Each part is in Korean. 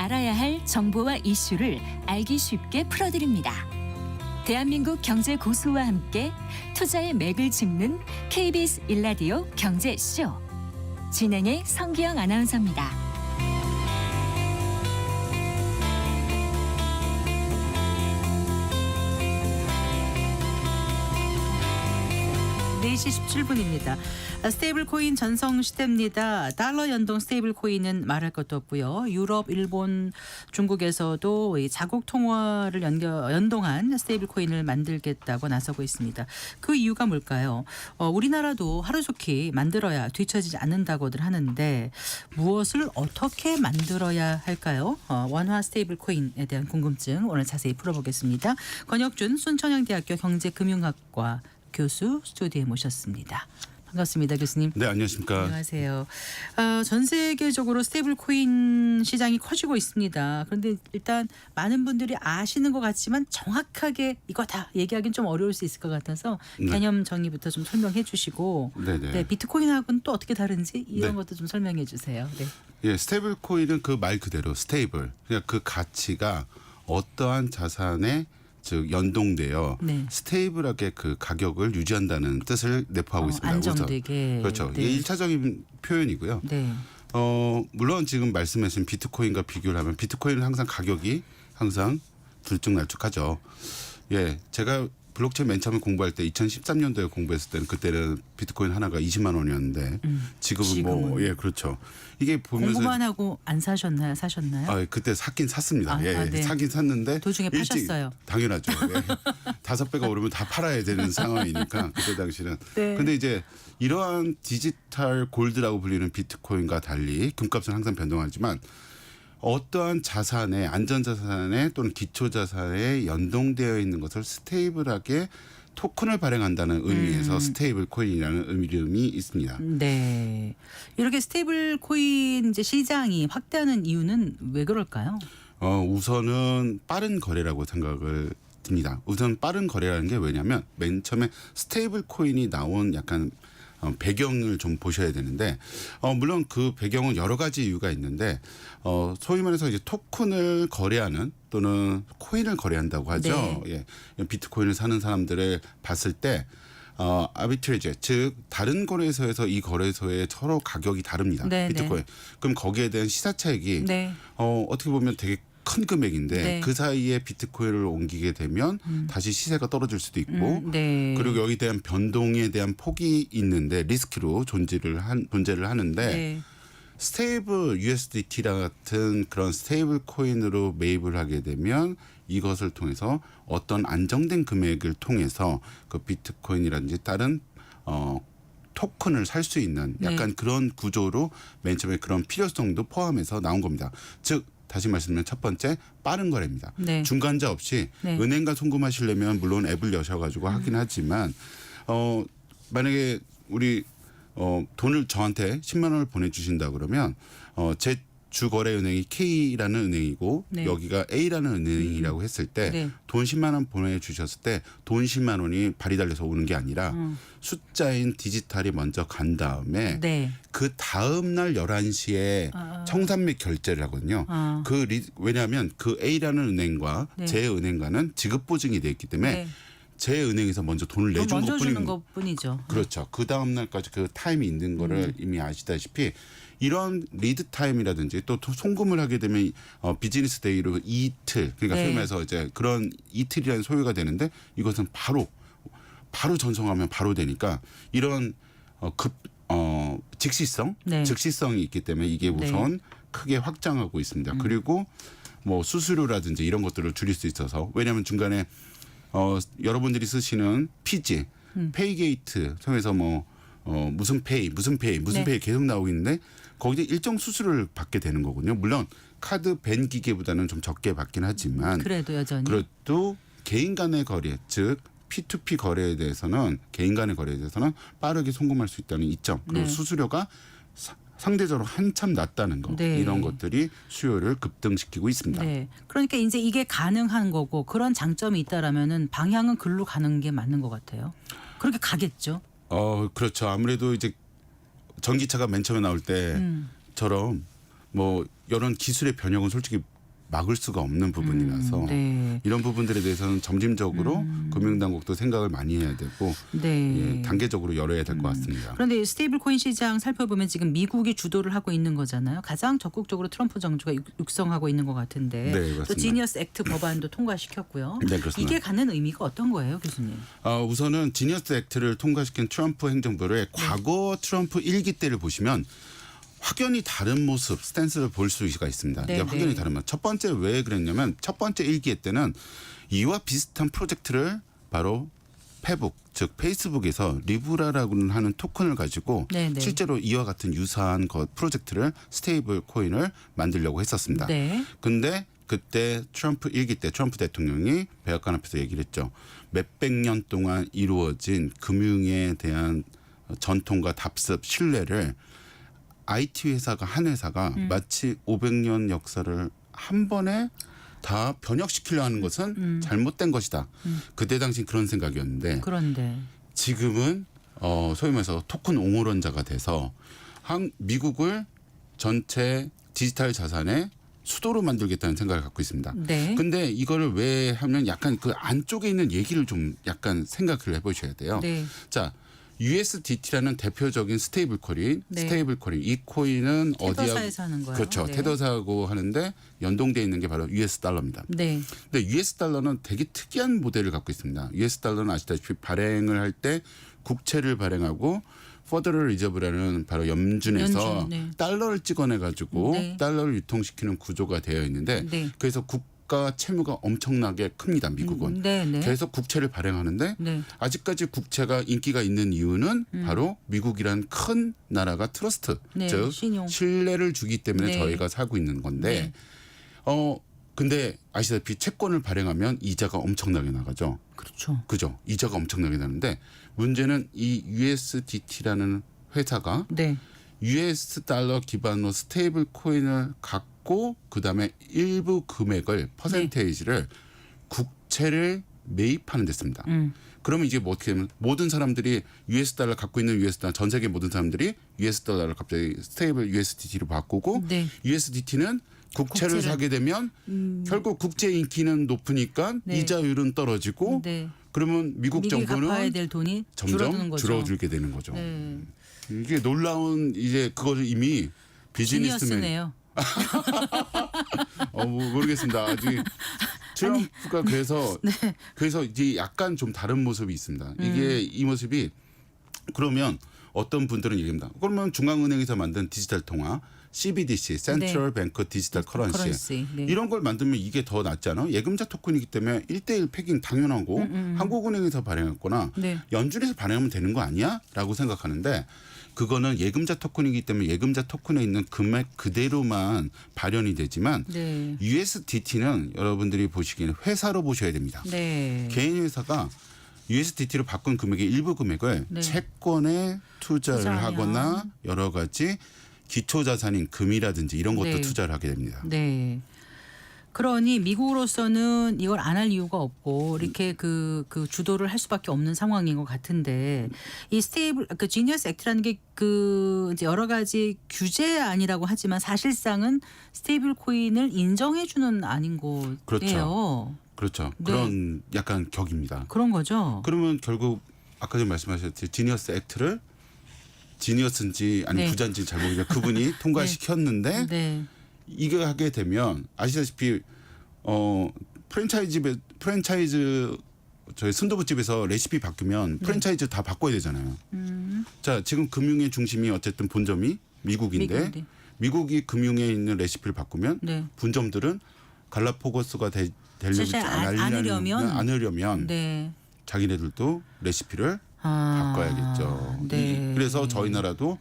알아야 할 정보와 이슈를 알기 쉽게 풀어드립니다. 대한민국 경제 고수와 함께 투자의 맥을 짚는 KBS 1라디오 경제쇼. 진행의 성기영 아나운서입니다. (4시 17분입니다) 스테이블 코인 전성 시대입니다. 달러 연동 스테이블 코인은 말할 것도 없고요. 유럽, 일본, 중국에서도 이 자국 통화를 연동한 스테이블 코인을 만들겠다고 나서고 있습니다. 그 이유가 뭘까요? 우리나라도 하루속히 만들어야 뒤처지지 않는다고들 하는데 무엇을 어떻게 만들어야 할까요? 원화 스테이블 코인에 대한 궁금증 오늘 자세히 풀어보겠습니다. 권혁준 순천향대학교 경제금융학과 교수 스튜디오에 모셨습니다. 반갑습니다, 교수님. 네, 안녕하십니까. 안녕하세요. 전 세계적으로 스테이블 코인 시장이 커지고 있습니다. 그런데 일단 많은 분들이 아시는 것 같지만 정확하게 이거다 얘기하기는 좀 어려울 수 있을 것 같아서 개념 정의부터 좀 설명해 주시고 네, 비트코인하고는 또 어떻게 다른지 이런 것도 좀 설명해 주세요. 네. 예, 스테이블 코인은 그 말 그대로 스테이블. 그러니까 그 가치가 어떠한 자산에 즉 연동되어 스테이블하게 그 가격을 유지한다는 뜻을 내포하고 있습니다. 안정되게. 그렇죠. 이게 1차적인 표현이고요. 네. 물론 지금 말씀하신 비트코인과 비교를 하면 비트코인은 항상 가격이 항상 들쭉날쭉하죠. 예, 제가 블록체인 맨 처음에 공부할 때 2013년도에 공부했을 때는 그때는 비트코인 하나가 20만 원이었는데 지금은 뭐 예, 그렇죠. 이게 보면서 공부만 하고 안 사셨나요? 사셨나요? 그때 샀긴 샀습니다. 네. 사긴 샀는데 도중에 파셨어요. 당연하죠. 예. 5배가 오르면 다 팔아야 되는 상황이니까 그때 당시는. 네. 근데 이제 이러한 디지털 골드라고 불리는 비트코인과 달리 금값은 항상 변동하지만 어떠한 자산에 안전자산에 또는 기초자산에 연동되어 있는 것을 스테이블하게 토큰을 발행한다는 의미에서 스테이블 코인이라는 이름이 있습니다. 네. 이렇게 스테이블 코인 이제 시장이 확대하는 이유는 왜 그럴까요? 우선은 빠른 거래라고 생각을 듭니다. 우선 빠른 거래라는 게 왜냐하면 맨 처음에 스테이블 코인이 나온 약간 배경을 좀 보셔야 되는데 물론 그 배경은 여러 가지 이유가 있는데 소위 말해서 이제 토큰을 거래하는 또는 코인을 거래한다고 하죠. 예. 비트코인을 사는 사람들을 봤을 때 아비트레이지 즉 다른 거래소에서 이 거래소에 서로 가격이 다릅니다. 비트코인. 그럼 거기에 대한 시사 차익이 어떻게 보면 되게 큰 금액인데 그 사이에 비트코인을 옮기게 되면 다시 시세가 떨어질 수도 있고 그리고 여기에 대한 변동에 대한 폭이 있는데 리스크로 존재를 하는데 스테이블 USDT 같은 그런 스테이블 코인으로 매입을 하게 되면 이것을 통해서 어떤 안정된 금액을 통해서 그 비트코인이라든지 다른 토큰을 살 수 있는 약간 그런 구조로 맨 처음에 그런 필요성도 포함해서 나온 겁니다. 즉 다시 말씀드리면 첫 번째 빠른 거래입니다. 중간자 없이 은행과 송금하시려면 물론 앱을 여셔가지고 하긴 하지만 만약에 우리 돈을 저한테 10만 원을 보내주신다 그러면 제 주거래은행이 K라는 은행이고 여기가 A라는 은행이라고 했을 때 돈 10만 원 보내주셨을 때 돈 10만 원이 발이 달려서 오는 게 아니라 숫자인 디지털이 먼저 간 다음에 그 다음 날 11시에 청산맥 결제를 하거든요. 왜냐하면 그 A라는 은행과 제 은행과는 지급 보증이 돼 있기 때문에 제 은행에서 먼저 돈을 내준 것뿐이죠. 그렇죠. 그 다음 날까지 그 타임이 있는 거를 이미 아시다시피 이런 리드 타임이라든지 또 송금을 하게 되면 비즈니스 데이로 이틀 그러니까 소위 말해서 이제 그런 이틀이라는 소요가 되는데 이것은 바로 전송하면 바로 되니까 이런 즉시성이 있기 때문에 이게 우선 크게 확장하고 있습니다. 그리고 뭐 수수료라든지 이런 것들을 줄일 수 있어서 왜냐하면 중간에 여러분들이 쓰시는 피지, 페이게이트 통해서 무슨 페이 계속 나오고 있는데 거기에 일정 수수료를 받게 되는 거거든요. 물론 카드 밴 기계보다는 좀 적게 받긴 하지만 그래도 여전히 그래도 개인 간의 거래 즉 P2P 거래에 대해서는 개인 간의 거래에 대해서는 빠르게 송금할 수 있다는 이점 그리고 수수료가 상대적으로 한참 낮다는 거 이런 것들이 수요를 급등시키고 있습니다. 그러니까 이제 이게 가능한 거고 그런 장점이 있다라면은 방향은 글로 가는 게 맞는 것 같아요. 그렇게 가겠죠. 그렇죠. 아무래도 이제 전기차가 맨 처음에 나올 때처럼 뭐 이런 기술의 변형은 솔직히 막을 수가 없는 부분이라서 네. 이런 부분들에 대해서는 점진적으로 금융당국도 생각을 많이 해야 되고 네. 예, 단계적으로 열어야 될 것 같습니다. 그런데 스테이블 코인 시장 살펴보면 지금 미국이 주도를 하고 있는 거잖아요. 가장 적극적으로 트럼프 정부가 육성하고 있는 것 같은데 네, 그렇습니다. 또 지니어스 액트 법안도 통과시켰고요. 네, 그렇습니다. 이게 갖는 의미가 어떤 거예요, 교수님? 우선은 지니어스 액트를 통과시킨 트럼프 행정부의 네. 과거 트럼프 1기 때를 보시면 확연히 다른 모습, 스탠스를 볼 수가 있습니다. 네, 이게 확연히 네. 다르면 첫 번째 왜 그랬냐면 첫 번째 1기 때는 이와 비슷한 프로젝트를 바로 페북, 즉 페이스북에서 리브라라고 하는 토큰을 가지고 네, 네. 실제로 이와 같은 유사한 프로젝트를 스테이블 코인을 만들려고 했었습니다. 네. 근데 그때 트럼프 1기 때 트럼프 대통령이 백악관 앞에서 얘기를 했죠. 몇백 년 동안 이루어진 금융에 대한 전통과 답습, 신뢰를 IT 회사가 한 회사가 마치 500년 역사를 한 번에 다 변혁시키려 하는 것은 잘못된 것이다. 그때 당시 그런 생각이었는데 그런데 지금은 소위 말해서 토큰 옹호론자가 돼서 미국을 전체 디지털 자산의 수도로 만들겠다는 생각을 갖고 있습니다. 네. 근데 이거를 왜 하면 약간 그 안쪽에 있는 얘기를 좀 약간 생각을 해보셔야 돼요. 네. 자, USDT라는 대표적인 스테이블 코인, 네. 이 코인은 테더사에서 하는 거예요. 그렇죠. 네. 테더사하고 하는데 연동돼 있는 게 바로 US 달러입니다. 네. 근데 US 달러는 되게 특이한 모델을 갖고 있습니다. US 달러는 아시다시피 발행을 할 때 국채를 발행하고 퍼더럴 리저브라는 바로 염준에서 연준, 네. 달러를 찍어내 가지고 네. 달러를 유통시키는 구조가 되어 있는데 네. 그래서 국가 채무가 엄청나게 큽니다. 미국은. 네, 네. 계속 국채를 발행하는데 네. 아직까지 국채가 인기가 있는 이유는 바로 미국이란 큰 나라가 트러스트, 네, 즉 신용. 신뢰를 주기 때문에 네. 저희가 살고 있는 건데 근데 아시다시피 채권을 발행하면 이자가 엄청나게 나가죠. 그렇죠. 그죠? 이자가 엄청나게 나는데 문제는 이 USDT라는 회사가 네. US 달러 기반으로 스테이블 코인을 갖고 그다음에 일부 금액을 퍼센테이지를 국채를 매입하는 데 씁니다. 그러면 이게 뭐 어떻게 되면 모든 사람들이 US 달러 갖고 있는 US 달러 전 세계 모든 사람들이 US 달러를 갑자기 스테이블 USDT로 바꾸고 네. USDT는 국채를 사게 되면 결국 국제 인기는 높으니까 네. 이자율은 떨어지고 네. 그러면 미국 미국이 갚아야 정부는 될 돈이 줄어드는 점점 거죠. 줄어들게 되는 거죠. 네. 이게 놀라운 이제 그거를 이미 비즈니스맨 지니어스네요. 모르겠습니다. 아직 트럼프가 그래서 이제 약간 좀 다른 모습이 있습니다. 이게 이 모습이 그러면 어떤 분들은 얘기합니다. 그러면 중앙은행에서 만든 디지털 통화 CBDC, Central Bank Digital Currency 네. 이런 걸 만들면 이게 더 낫지 않아요? 예금자 토큰이기 때문에 1대1 패깅 당연하고 한국은행에서 발행했거나 네. 연준에서 발행하면 되는 거 아니야? 라고 생각하는데 그거는 예금자 토큰이기 때문에 예금자 토큰에 있는 금액 그대로만 발현이 되지만 네. USDT는 여러분들이 보시기에는 회사로 보셔야 됩니다. 네. 개인 회사가 USDT로 바꾼 금액의 일부 금액을 네. 채권에 투자를 투자하면. 하거나 여러 가지 기초 자산인 금이라든지 이런 것도 네. 투자를 하게 됩니다. 네. 그러니 미국으로서는 이걸 안 할 이유가 없고 이렇게 그 주도를 할 수밖에 없는 상황인 것 같은데 이 스테이블 그 지니어스 액트라는 게 그 이제 여러 가지 규제안이라고 하지만 사실상은 스테이블 코인을 인정해 주는 안인 거예요. 그렇죠. 그렇죠. 네. 그런 약간 격입니다. 그런 거죠. 그러면 결국 아까 전 말씀하셨듯이 지니어스 액트를 지니어스인지 아니 네. 부자인지 잘 모르겠는데 그분이 통과시켰는데 네. 이거 하게 되면 아시다시피 프랜차이즈 저희 순두부집에서 레시피 바뀌면 프랜차이즈 다 바꿔야 되잖아요. 자 지금 금융의 중심이 어쨌든 본점이 미국인데 미국인데. 미국이 금융에 있는 레시피를 바꾸면 네. 분점들은 갈라포고스가 되려지 사실 않으려면 않으려면 자기네들도 레시피를 아, 바꿔야겠죠. 네. 그래서 저희 나라도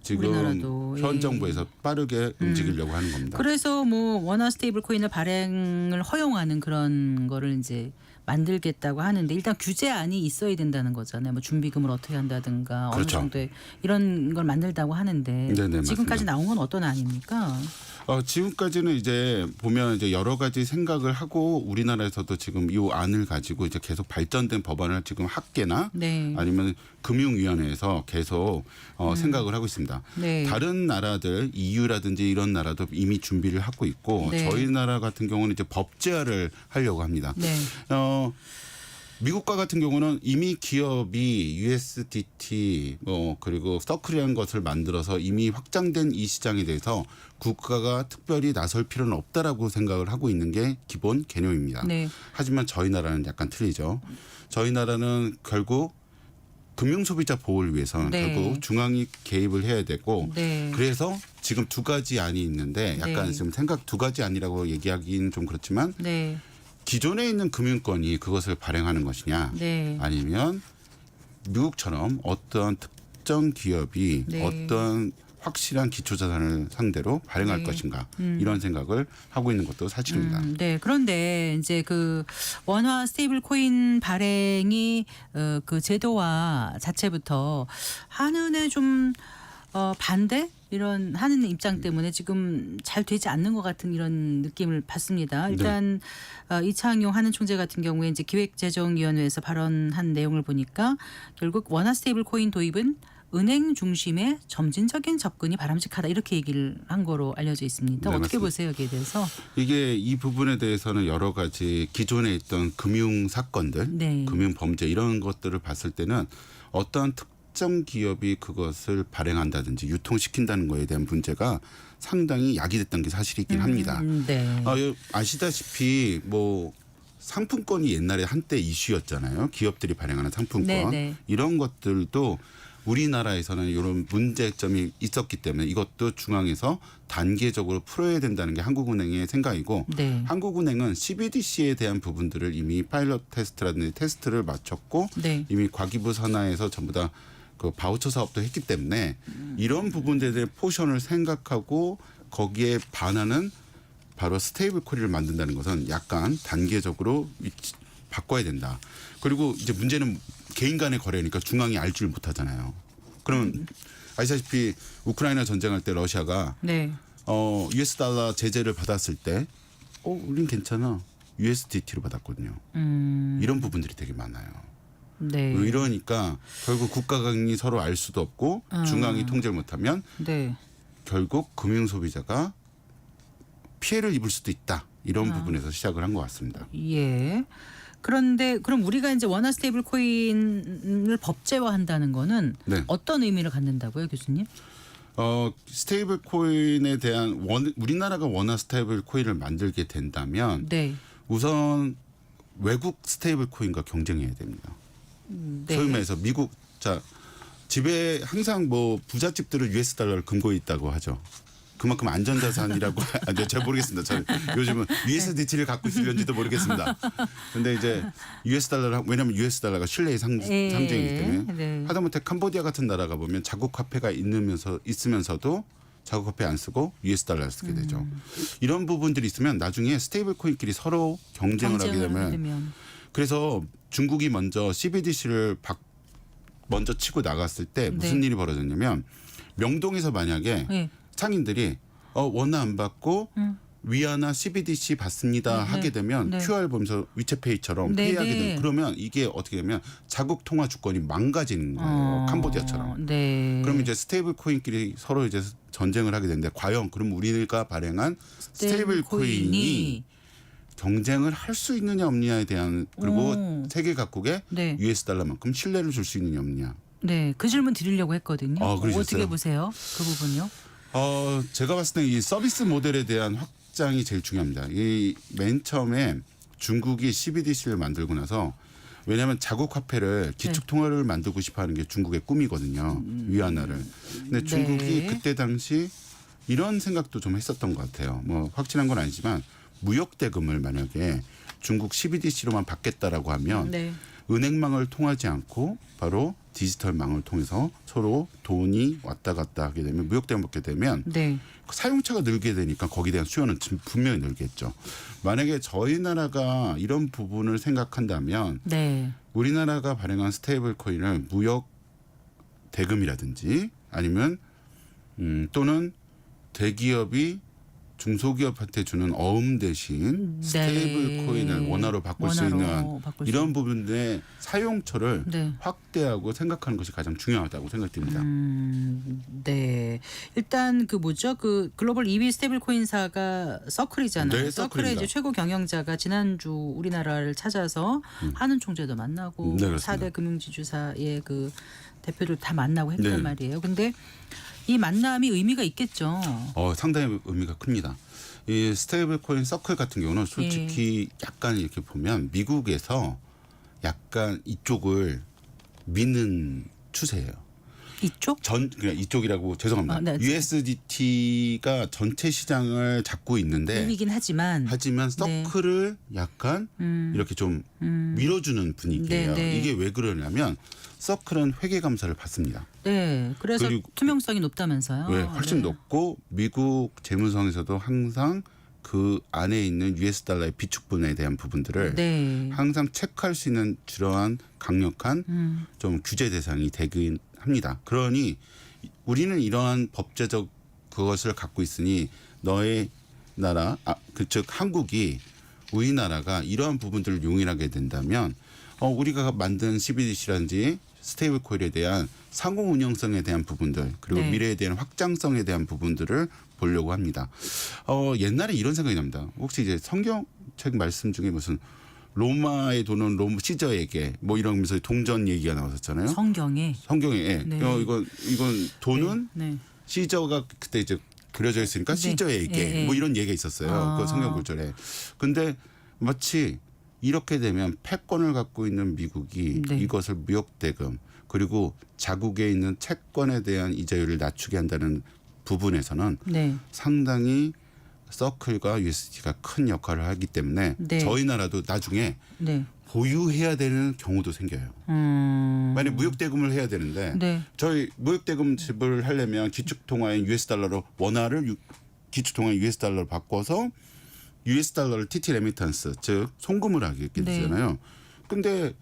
지금 우리나라도, 현 예. 정부에서 빠르게 움직이려고 하는 겁니다. 그래서 뭐 원화 스테이블 코인을 발행을 허용하는 그런 거를 이제 만들겠다고 하는데 일단 규제안이 있어야 된다는 거잖아요. 뭐 준비금을 어떻게 한다든가 그렇죠. 어느 정도의 이런 걸 만들다고 하는데 네네, 지금까지 맞습니다. 나온 건 어떤 안입니까? 지금까지는 이제 보면 이제 여러 가지 생각을 하고 우리나라에서도 지금 이 안을 가지고 이제 계속 발전된 법안을 지금 학계나 네. 아니면 금융위원회에서 계속 생각을 하고 있습니다. 네. 다른 나라들 EU라든지 이런 나라도 이미 준비를 하고 있고 네. 저희 나라 같은 경우는 이제 법제화를 하려고 합니다. 네. 미국과 같은 경우는 이미 기업이 USDT 그리고 서클이라는 것을 만들어서 이미 확장된 이 시장에 대해서 국가가 특별히 나설 필요는 없다라고 생각을 하고 있는 게 기본 개념입니다. 네. 하지만 저희 나라는 약간 틀리죠. 저희 나라는 결국 금융 소비자 보호를 위해서는 네. 결국 중앙이 개입을 해야 되고 네. 그래서 지금 두 가지 안이 있는데 약간 네. 지금 생각 두 가지 안이라고 얘기하기는 좀 그렇지만 네. 기존에 있는 금융권이 그것을 발행하는 것이냐 네. 아니면 미국처럼 어떤 특정 기업이 네. 어떤 확실한 기초자산을 상대로 발행할 네. 것인가 이런 생각을 하고 있는 것도 사실입니다. 네. 그런데 이제 그 원화 스테이블 코인 발행이 그 제도화 자체부터 한은의 좀 반대 이런 하는 입장 때문에 지금 잘 되지 않는 것 같은 이런 느낌을 받습니다. 일단 이창용 한은 총재 같은 경우에 이제 기획재정위원회에서 발언한 내용을 보니까 결국 원화 스테이블 코인 도입은 은행 중심의 점진적인 접근이 바람직하다 이렇게 얘기를 한 거로 알려져 있습니다. 네, 어떻게 맞습니다. 보세요 여기에 대해서? 이게 이 부분에 대해서는 여러 가지 기존에 있던 금융 사건들, 네. 금융 범죄 이런 것들을 봤을 때는 어떠한 특정 기업이 그것을 발행한다든지 유통시킨다는 거에 대한 문제가 상당히 야기됐던 게 사실이긴 합니다. 네. 아시다시피 뭐 상품권이 옛날에 한때 이슈였잖아요. 기업들이 발행하는 상품권. 네네. 이런 것들도 우리나라에서는 이런 문제점이 있었기 때문에 이것도 중앙에서 단계적으로 풀어야 된다는 게 한국은행의 생각이고 네. 한국은행은 CBDC에 대한 부분들을 이미 파일럿 테스트라든지 테스트를 마쳤고 네. 이미 과기부 산하에서 전부 다 그 바우처 사업도 했기 때문에 이런 부분들에 대해 포션을 생각하고 거기에 반하는 바로 스테이블 코인을 만든다는 것은 약간 단계적으로 바꿔야 된다. 그리고 이제 문제는 개인 간의 거래니까 중앙이 알 줄 못하잖아요. 그러면 아시다시피 우크라이나 전쟁할 때 러시아가 네. US 달러 제재를 받았을 때 우린 괜찮아. USDT로 받았거든요. 이런 부분들이 되게 많아요. 네. 이러니까 결국 국가 간이 서로 알 수도 없고 중앙이 통제를 못하면 네. 결국 금융 소비자가 피해를 입을 수도 있다. 이런 부분에서 시작을 한 것 같습니다. 예. 그런데 그럼 우리가 이제 원화 스테이블 코인을 법제화한다는 거는 네. 어떤 의미를 갖는다고요, 교수님? 스테이블 코인에 대한 우리나라가 원화 스테이블 코인을 만들게 된다면 네. 우선 외국 스테이블 코인과 경쟁해야 됩니다. 네. 소위 말해서 미국 집에 항상 뭐 부잣집들은 US 달러를 금고 있다고 하죠. 그만큼 안전자산이라고 잘 모르겠습니다. 저 요즘은 USDT를 갖고 있을런지도 모르겠습니다. 근데 이제 US 달러를 왜냐하면 US 달러가 신뢰의 상징이기 때문에 네. 하다못해 캄보디아 같은 나라가 보면 자국 화폐가 있으면서도 자국 화폐 안 쓰고 US 달러를 쓰게 되죠. 이런 부분들이 있으면 나중에 스테이블 코인끼리 서로 경쟁을 하게 되면 그래서 중국이 먼저 CBDC를 먼저 치고 나갔을 때 무슨 네. 일이 벌어졌냐면 명동에서 만약에 네. 상인들이 원화 안 받고 위안화 CBDC 받습니다 네. 하게 되면 네. QR 보면서 위챗페이처럼 네. 페이하게 네. 되면 그러면 이게 어떻게 되면 자국 통화 주권이 망가지는 거예요. 캄보디아처럼. 네. 그럼 이제 스테이블 코인끼리 서로 이제 전쟁을 하게 되는데 과연 그럼 우리가 발행한 스테이블 코인이 경쟁을 할 수 있느냐 없느냐에 대한 그리고 세계 각국에 네. US 달러만큼 신뢰를 줄 수 있느냐 없느냐. 네, 그 질문 드리려고 했거든요. 그러셨어요? 어떻게 보세요? 그 부분요? 제가 봤을 때 이 서비스 모델에 대한 확장이 제일 중요합니다. 이 맨 처음에 중국이 CBDC를 만들고 나서 왜냐하면 자국 화폐를 기축 통화를 만들고 싶어하는 게 중국의 꿈이거든요. 위안화를. 근데 중국이 그때 당시 이런 생각도 좀 했었던 것 같아요. 뭐 확실한 건 아니지만 무역 대금을 만약에 중국 CBDC로만 받겠다라고 하면 네. 은행망을 통하지 않고 바로 디지털망을 통해서 서로 돈이 왔다 갔다 하게 되면 무역대금 받게 되면 네. 사용처가 늘게 되니까 거기에 대한 수요는 분명히 늘겠죠. 만약에 저희 나라가 이런 부분을 생각한다면 네. 우리나라가 발행한 스테이블 코인을 무역 대금이라든지 아니면 또는 대기업이 중소기업한테 주는 어음 대신 네. 스테이블 코인을 원화로 바꿀 수 원화로 있는 바꿀 수 이런 부분의 사용처를 네. 확대하고 생각하는 것이 가장 중요하다고 생각됩니다. 네. 일단 그 뭐죠? 그 글로벌 2위 스테이블 코인사가 서클이잖아요. 네, 서클의 서클입니다. 이제 최고 경영자가 지난주 우리나라를 찾아서 하는 총재도 만나고 네, 그렇습니다. 4대 금융지주사의 그 대표들 다 만나고 했단 네. 말이에요. 근데 이 만남이 의미가 있겠죠. 상당히 의미가 큽니다. 이 스테이블 코인 서클 같은 경우는 솔직히 약간 이렇게 보면 미국에서 약간 이쪽을 미는 추세예요. 이쪽? 그냥 이쪽이라고 죄송합니다. 아, 네. USDT가 전체 시장을 잡고 있는데 2위긴 하지만 하지만 네. 서클을 약간 이렇게 좀 밀어주는 분위기예요. 네, 네. 이게 왜 그러냐면 서클은 회계 감사를 받습니다. 네. 그래서 그리고- 투명성이 높다면서요. 왜 훨씬 네. 높고 미국 재무성에서도 항상 그 안에 있는 US 달러의 비축분에 대한 부분들을 네. 항상 체크할 수 있는 그러한 강력한 좀 규제 대상이 되긴 합니다. 그러니 우리는 이러한 법제적 그것을 갖고 있으니 너의 나라, 즉 한국이 우리나라가 이러한 부분들을 용인하게 된다면 우리가 만든 CBDC라든지 스테이블 코인에 대한 상호 운영성에 대한 부분들 그리고 네. 미래에 대한 확장성에 대한 부분들을 보려고 합니다. 옛날에 이런 생각이 납니다. 혹시 이제 성경책 말씀 중에 무슨 로마의 돈은 시저에게 뭐 이러면서 동전 얘기가 나왔었잖아요. 성경에 성경에 네. 이건 돈은 네. 시저가 그때 이제 그려져 있으니까 네. 시저에게 네. 뭐 이런 얘기가 있었어요. 아. 그 성경 구절에. 근데 마치 이렇게 되면 패권을 갖고 있는 미국이 네. 이것을 무역 대금 그리고 자국에 있는 채권에 대한 이자율을 낮추게 한다는 부분에서는 네. 상당히 서클과 USDT가 큰 역할을 하기 때문에 네. 저희 나라도 나중에 네. 보유해야 되는 경우도 생겨요. 만약 무역 대금을 해야 되는데 네. 저희 무역 대금 지불을 하려면 기축 통화인 US 달러로 원화를 기축 통화 US 달러로 바꿔서 US 달러를 TT 레미탄스 즉 송금을 하게 네. 되잖아요. 근데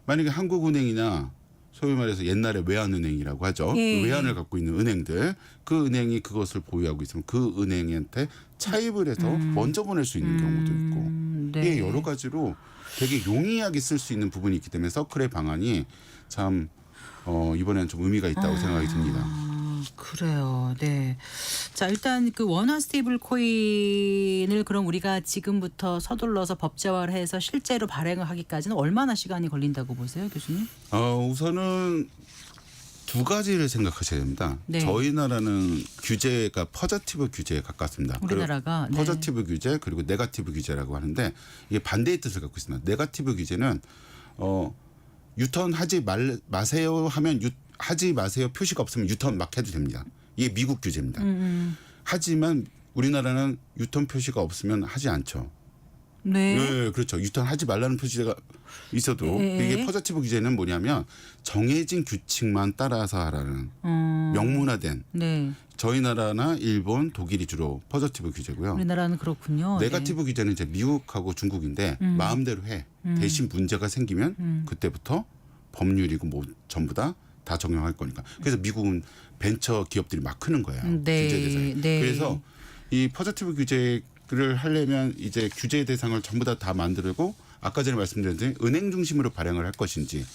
만약에 한국은행이나 소위 말해서 옛날에 외환은행이라고 하죠. 예. 외환을 갖고 있는 은행들 그 은행이 그것을 보유하고 있으면 그 은행한테 차입을 해서 먼저 보낼 수 있는 경우도 있고 네. 이게 여러 가지로 되게 용이하게 쓸 수 있는 부분이 있기 때문에 서클의 방안이 참 이번에는 좀 의미가 있다고 생각이 듭니다. 그래요. 네. 자, 일단 그 원화 스테이블 코인을 그럼 우리가 지금부터 서둘러서 법제화를 해서 실제로 발행을 하기까지는 얼마나 시간이 걸린다고 보세요, 교수님? 우선은 두 가지를 생각하셔야 됩니다. 네. 저희 나라는 규제가 퍼저티브 규제에 가깝습니다. 우리나라가 그리고 퍼저티브 규제 그리고 네거티브 규제라고 하는데 이게 반대의 뜻을 갖고 있습니다. 네거티브 규제는 유턴하지 마세요 하면 하지 마세요 표시가 없으면 유턴 막 해도 됩니다. 이게 미국 규제입니다. 하지만 우리나라는 유턴 표시가 없으면 하지 않죠. 네. 네, 그렇죠. 유턴하지 말라는 표시가 있어도 예. 이게 퍼저티브 규제는 뭐냐면 정해진 규칙만 따라서 하라는 명문화된 네. 저희 나라나 일본, 독일이 주로 퍼저티브 규제고요. 우리나라는 그렇군요. 네거티브 규제는 이제 미국하고 중국인데 마음대로 해. 대신 문제가 생기면 그때부터 법률이고 뭐 전부 다 적용할 거니까. 그래서 미국은 벤처 기업들이 막 크는 거예요. 네. 규제 대상에. 네. 그래서 이 퍼저티브 규제를 하려면 이제 규제 대상을 전부 다 만들고 아까 전에 말씀드렸듯이 은행 중심으로 발행을 할 것인지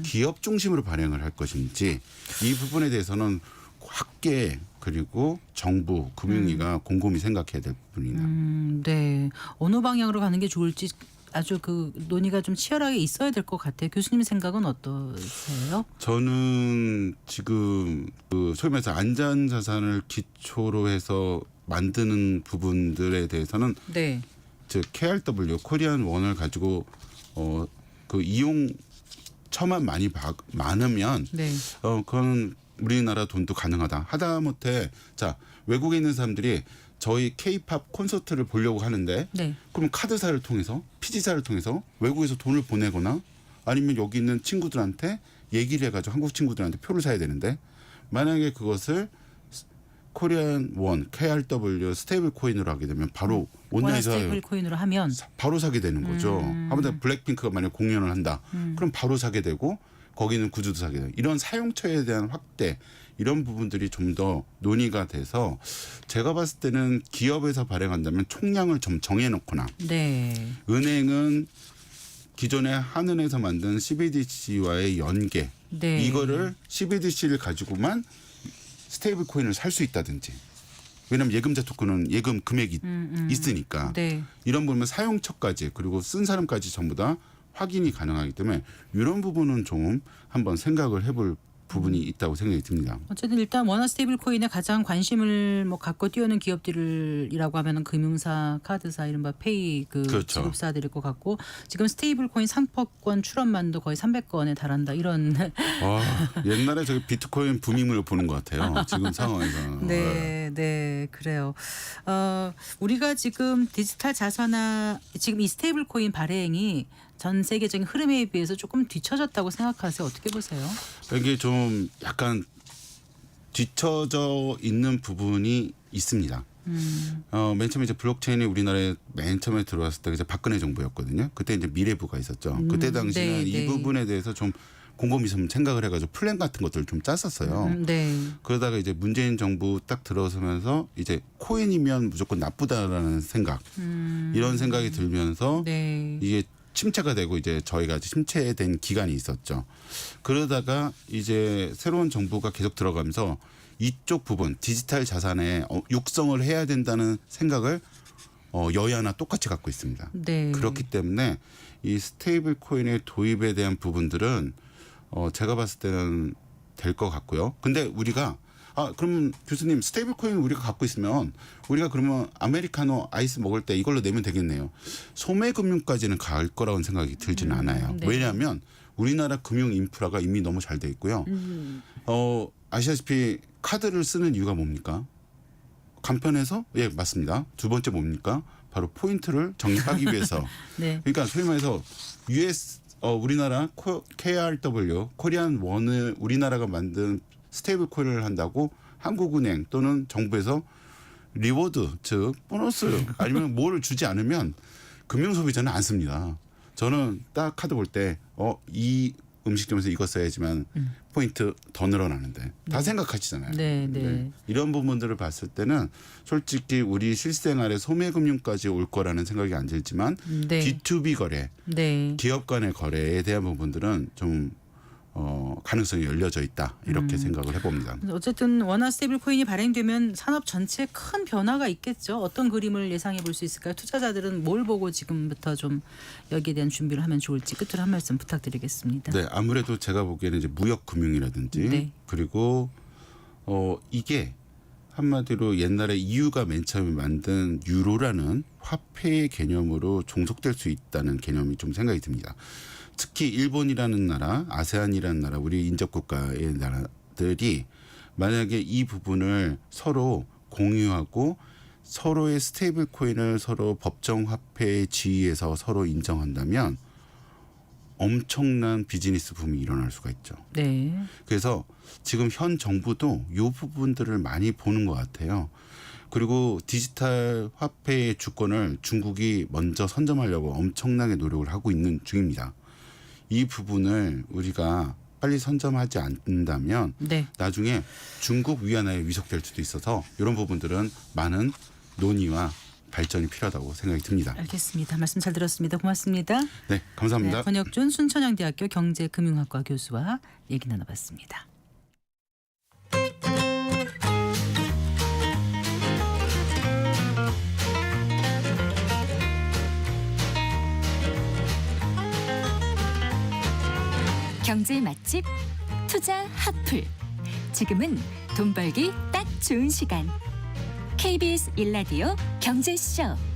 기업 중심으로 발행을 할 것인지 이 부분에 대해서는 학계 그리고 정부 금융위가 곰곰이 생각해야 될 부분이다. 네. 어느 방향으로 가는 게 좋을지 아주 그 논의가 좀 치열하게 있어야 될 것 같아요. 교수님 생각은 어떠세요? 저는 지금 그 소위 말해서 안전자산을 기초로 해서 만드는 부분들에 대해서는 네. 즉 KRW 코리안 원을 가지고 그 이용처만 많으면 네. 그건 우리나라 돈도 가능하다. 하다못해 자 외국에 있는 사람들이 저희 K-팝 콘서트를 보려고 하는데 네. 그럼 카드사를 통해서 피지사를 통해서 외국에서 돈을 보내거나 아니면 여기 있는 친구들한테 얘기를 해가지고 한국 친구들한테 표를 사야 되는데 만약에 그것을 코리안 원, KRW 스테이블 코인으로 하게 되면 바로 원화 온라인에서 스테이블 코인으로 하면 바로 사게 되는 거죠. 아무튼 블랙핑크가 만약 공연을 한다. 그럼 바로 사게 되고 거기는 구주도 사게 되고 이런 사용처에 대한 확대 이런 부분들이 좀 더 논의가 돼서 제가 봤을 때는 기업에서 발행한다면 총량을 좀 정해놓거나 네. 은행은 기존에 한은에서 만든 CBDC와의 연계 네. 이거를 CBDC를 가지고만 스테이블 코인을 살 수 있다든지 왜냐하면 예금자 토큰은 예금 금액이 있으니까 네. 이런 부분 사용처까지 그리고 쓴 사람까지 전부 다 확인이 가능하기 때문에 이런 부분은 좀 한번 생각을 해볼 부분이 있다고 생각이 듭니다. 어쨌든 일단 원화 스테이블 코인에 가장 관심을 뭐 갖고 뛰어는 기업들이라고 하면은 금융사, 카드사, 이른바 페이 그렇죠. 지급사들일 것 같고 지금 스테이블 코인 상표권 출원만도 거의 300건에 달한다 이런. 와, 옛날에 저기 비트코인 부밈을 보는 것 같아요. 지금 상황에서. 네, 네, 그래요. 우리가 지금 디지털 자산화 지금 이 스테이블 코인 발행이 전 세계적인 흐름에 비해서 조금 뒤처졌다고 생각하세요? 어떻게 보세요? 이게 좀 약간 뒤처져 있는 부분이 있습니다. 맨 처음에 이제 블록체인이 우리나라에 맨 처음에 들어왔을 때 이제 박근혜 정부였거든요. 그때 이제 미래부가 있었죠. 그때 당시는 네, 이 네. 부분에 대해서 좀 곰곰이 좀 생각을 해가지고 플랜 같은 것들을 좀 짰었어요. 네. 그러다가 이제 문재인 정부 딱 들어서면서 이제 코인이면 무조건 나쁘다라는 생각 이런 생각이 들면서 네. 이게 침체가 되고 이제 저희가 침체된 기간이 있었죠. 그러다가 이제 새로운 정부가 계속 들어가면서 이쪽 부분 디지털 자산에 육성을 해야 된다는 생각을 여야나 똑같이 갖고 있습니다. 네. 그렇기 때문에 이 스테이블 코인의 도입에 대한 부분들은 제가 봤을 때는 될 것 같고요. 근데 우리가 그럼 교수님 스테이블 코인 우리가 갖고 있으면 우리가 그러면 아메리카노 아이스 먹을 때 이걸로 내면 되겠네요. 소매 금융까지는 갈 거라는 생각이 들지는 않아요. 네. 왜냐하면 우리나라 금융 인프라가 이미 너무 잘 돼 있고요. 아시다시피 카드를 쓰는 이유가 뭡니까? 간편해서? 예, 맞습니다. 두 번째 뭡니까? 바로 포인트를 적립하기 위해서. 네. 그러니까 소위 말해서 우리나라 KRW 코리안 원을 우리나라가 만든 스테이블 코인을 한다고 한국은행 또는 정부에서 리워드 즉 보너스 아니면 뭐를 주지 않으면 금융 소비자는 안 씁니다. 저는 딱 카드 볼 때 이 음식점에서 이거 써야지만 포인트 더 늘어나는데 다 생각하시잖아요. 네, 네. 이런 부분들을 봤을 때는 솔직히 우리 실생활에 소매금융까지 올 거라는 생각이 안 들지만 네. B2B 거래, 네. 기업 간의 거래에 대한 부분들은 좀 가능성이 열려져 있다 이렇게 생각을 해봅니다. 어쨌든 원화 스테이블 코인이 발행되면 산업 전체에 큰 변화가 있겠죠. 어떤 그림을 예상해 볼 수 있을까요? 투자자들은 뭘 보고 지금부터 좀 여기에 대한 준비를 하면 좋을지 끝으로 한 말씀 부탁드리겠습니다. 네, 아무래도 제가 보기에는 이제 무역 금융이라든지 네. 그리고 이게 한마디로 옛날에 EU가 맨 처음에 만든 유로라는 화폐의 개념으로 종속될 수 있다는 개념이 좀 생각이 듭니다. 특히 일본이라는 나라, 아세안이라는 나라, 우리 인접 국가의 나라들이 만약에 이 부분을 서로 공유하고 서로의 스테이블 코인을 서로 법정 화폐의 지위에서 서로 인정한다면 엄청난 비즈니스 붐이 일어날 수가 있죠. 네. 그래서 지금 현 정부도 이 부분들을 많이 보는 것 같아요. 그리고 디지털 화폐의 주권을 중국이 먼저 선점하려고 엄청나게 노력을 하고 있는 중입니다. 이 부분을 우리가 빨리 선점하지 않는다면 네. 나중에 중국 위안화에 위속될 수도 있어서 이런 부분들은 많은 논의와 발전이 필요하다고 생각이 듭니다. 알겠습니다. 말씀 잘 들었습니다. 고맙습니다. 네, 감사합니다. 네, 권혁준 순천향대학교 경제금융학과 교수와 얘기 나눠봤습니다. 경제 맛집 투자 핫플. 지금은 돈 벌기 딱 좋은 시간. KBS 1라디오 경제쇼.